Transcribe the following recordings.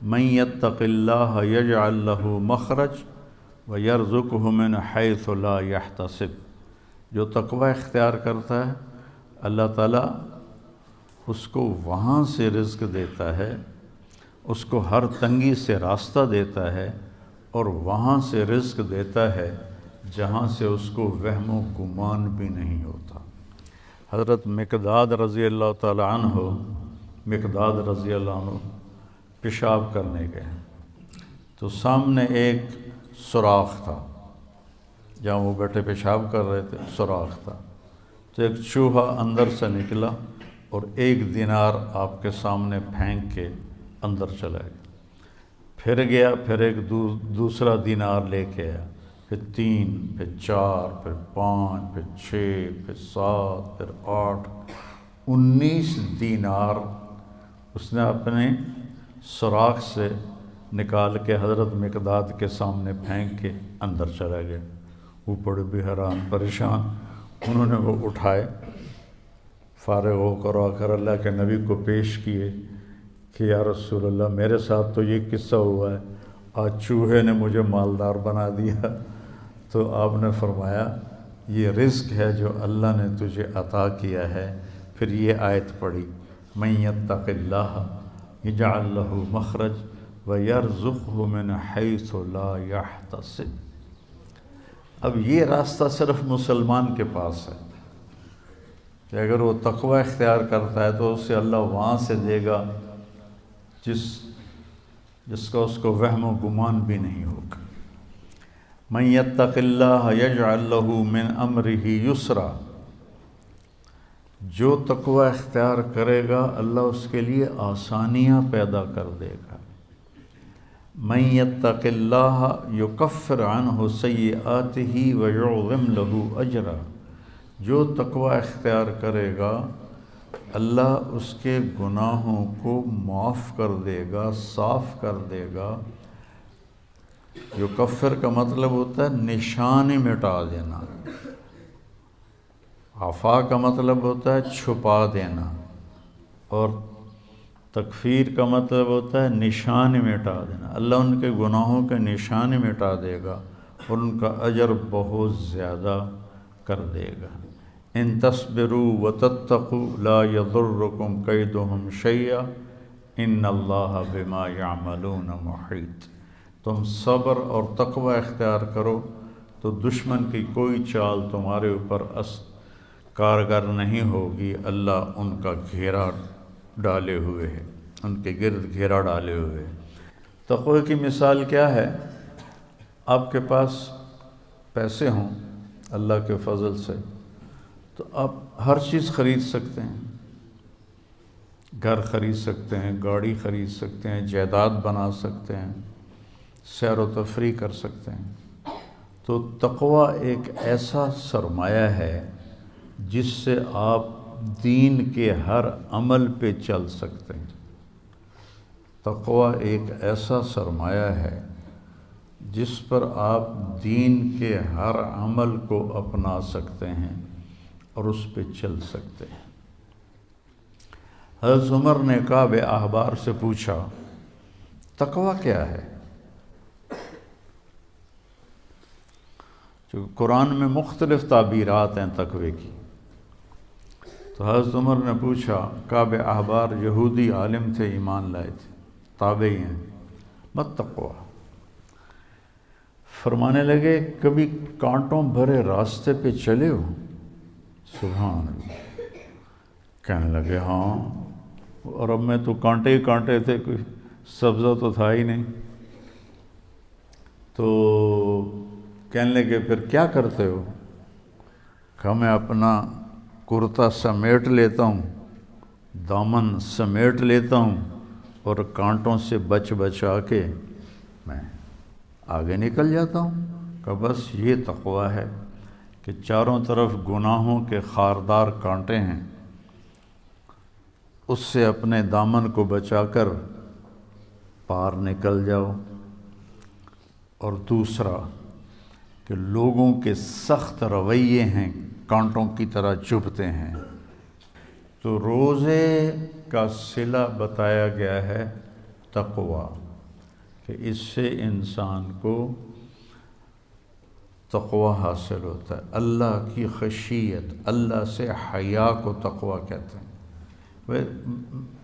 من یتق اللہ یجعل لہ مخرج ویرزقہ من حیث لا یحتسب، جو تقوی اختیار کرتا ہے اللہ تعالیٰ اس کو وہاں سے رزق دیتا ہے، اس کو ہر تنگی سے راستہ دیتا ہے، اور وہاں سے رزق دیتا ہے جہاں سے اس کو وہم و گمان بھی نہیں ہوتا۔ حضرت مقداد رضی اللہ تعالی عنہ پیشاب کرنے گئے تو سامنے ایک سوراخ تھا، جہاں وہ بیٹھے پیشاب کر رہے تھے سوراخ تھا، تو ایک چوہا اندر سے نکلا اور 1 دینار آپ کے سامنے پھینک کے اندر چلا گیا، پھر گیا، پھر ایک دوسرا دینار لے کے آیا، پھر 3، پھر 4، پھر 5، پھر 6، پھر 7، پھر 8، 19 دینار اس نے اپنے سوراخ سے نکال کے حضرت مقداد کے سامنے پھینک کے اندر چلا گیا۔ وہ بڑے بھی حیران پریشان، انہوں نے وہ اٹھائے، فارغ ہو کر آ کر اللہ کے نبی کو پیش کیے کہ یا رسول اللہ میرے ساتھ تو یہ قصہ ہوا ہے، آج چوہے نے مجھے مالدار بنا دیا۔ تو آپ نے فرمایا یہ رزق ہے جو اللہ نے تجھے عطا کیا ہے۔ پھر یہ آیت پڑھی من یتق اللہ یجعل لہ مخرج ویرزقہ من حیث لا یحتسب۔ اب یہ راستہ صرف مسلمان کے پاس ہے کہ اگر وہ تقوی اختیار کرتا ہے تو اسے اللہ وہاں سے دے گا جس کا اس کو وہم و گمان بھی نہیں ہوگا۔ من یتق اللہ یجعل لہ من امرہ یسرا، جو تقوی اختیار کرے گا اللہ اس کے لیے آسانیاں پیدا کر دے گا۔ من یتق اللہ یکفر عنہ سیئاتہ ویعظم لہ اجرا، جو تقوی اختیار کرے گا اللہ اس کے گناہوں کو معاف کر دے گا، صاف کر دے گا۔ یکفر کا مطلب ہوتا ہے نشان مٹا دینا، عفا کا مطلب ہوتا ہے چھپا دینا، اور تکفیر کا مطلب ہوتا ہے نشان مٹا دینا۔ اللہ ان کے گناہوں کے نشان مٹا دے گا اور ان کا اجر بہت زیادہ کر دے گا۔ ان تصبروا وتتقوا لا یضرکم کیدہم شیئا ان اللہ بما یعملون محیط۔ تم صبر اور تقوی اختیار کرو تو دشمن کی کوئی چال تمہارے اوپر کارگر نہیں ہوگی، اللہ ان کا گھیرا ڈالے ہوئے ہے، ان کے گرد گھیرا ڈالے ہوئے ہے۔ تقوی کی مثال کیا ہے؟ آپ کے پاس پیسے ہوں اللہ کے فضل سے تو آپ ہر چیز خرید سکتے ہیں، گھر خرید سکتے ہیں، گاڑی خرید سکتے ہیں، جائیداد بنا سکتے ہیں، سیر و تفریح کر سکتے ہیں۔ تو تقوی ایک ایسا سرمایہ ہے جس سے آپ دین کے ہر عمل پہ چل سکتے ہیں۔ تقوی ایک ایسا سرمایہ ہے جس پر آپ دین کے ہر عمل کو اپنا سکتے ہیں اور اس پہ چل سکتے ہیں۔ حضرت عمر نے کعب احبار سے پوچھا تقوی کیا ہے؟ چونکہ قرآن میں مختلف تعبیرات ہیں تقوی کی، تو حضرت عمر نے پوچھا، کعب احبار یہودی عالم تھے، ایمان لائے تھے، تابعی ہیں، مت تقوی۔ فرمانے لگے کبھی کانٹوں بھرے راستے پہ چلے ہو؟ سبحان اللہ۔ کہنے لگے ہاں، اور اب میں تو کانٹے ہی کانٹے تھے، کوئی سبزہ تو تھا ہی نہیں۔ تو کہنے لگے پھر کیا کرتے ہو؟ کہا میں اپنا کرتا سمیٹ لیتا ہوں، دامن سمیٹ لیتا ہوں، اور کانٹوں سے بچا کے میں آگے نکل جاتا ہوں۔ کہ بس یہ تقوی ہے کہ چاروں طرف گناہوں کے خاردار کانٹے ہیں، اس سے اپنے دامن کو بچا کر پار نکل جاؤ۔ اور دوسرا کہ لوگوں کے سخت رویے ہیں، کانٹوں کی طرح چبھتے ہیں، تو روزے کا صلہ بتایا گیا ہے تقوی، کہ اس سے انسان کو تقوی حاصل ہوتا ہے، اللہ کی خشیت، اللہ سے حیا کو تقوی کہتے ہیں۔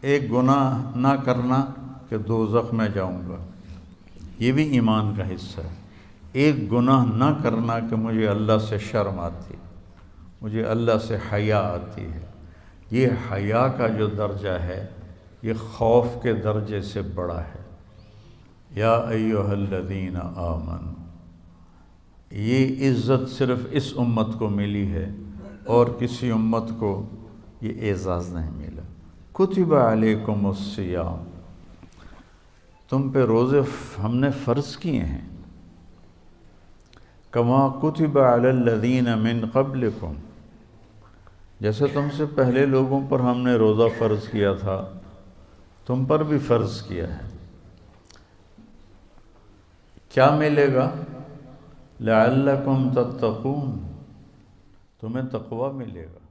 ایک گناہ نہ کرنا کہ دوزخ میں جاؤں گا، یہ بھی ایمان کا حصہ ہے۔ ایک گناہ نہ کرنا کہ مجھے اللہ سے شرم آتی ہے، مجھے اللہ سے حیا آتی ہے، یہ حیا کا جو درجہ ہے یہ خوف کے درجے سے بڑا ہے۔ یا ایھا الذین آمنوا، یہ عزت صرف اس امت کو ملی ہے اور کسی امت کو یہ اعزاز نہیں ملا۔ کتب علیکم الصیام، تم پہ روزے ہم نے فرض کیے ہیں، کما کتب علی الذین من قبلکم، جیسے تم سے پہلے لوگوں پر ہم نے روزہ فرض کیا تھا تم پر بھی فرض کیا ہے۔ کیا ملے گا؟ لعلکم تتقون، تمہیں تقوی ملے گا۔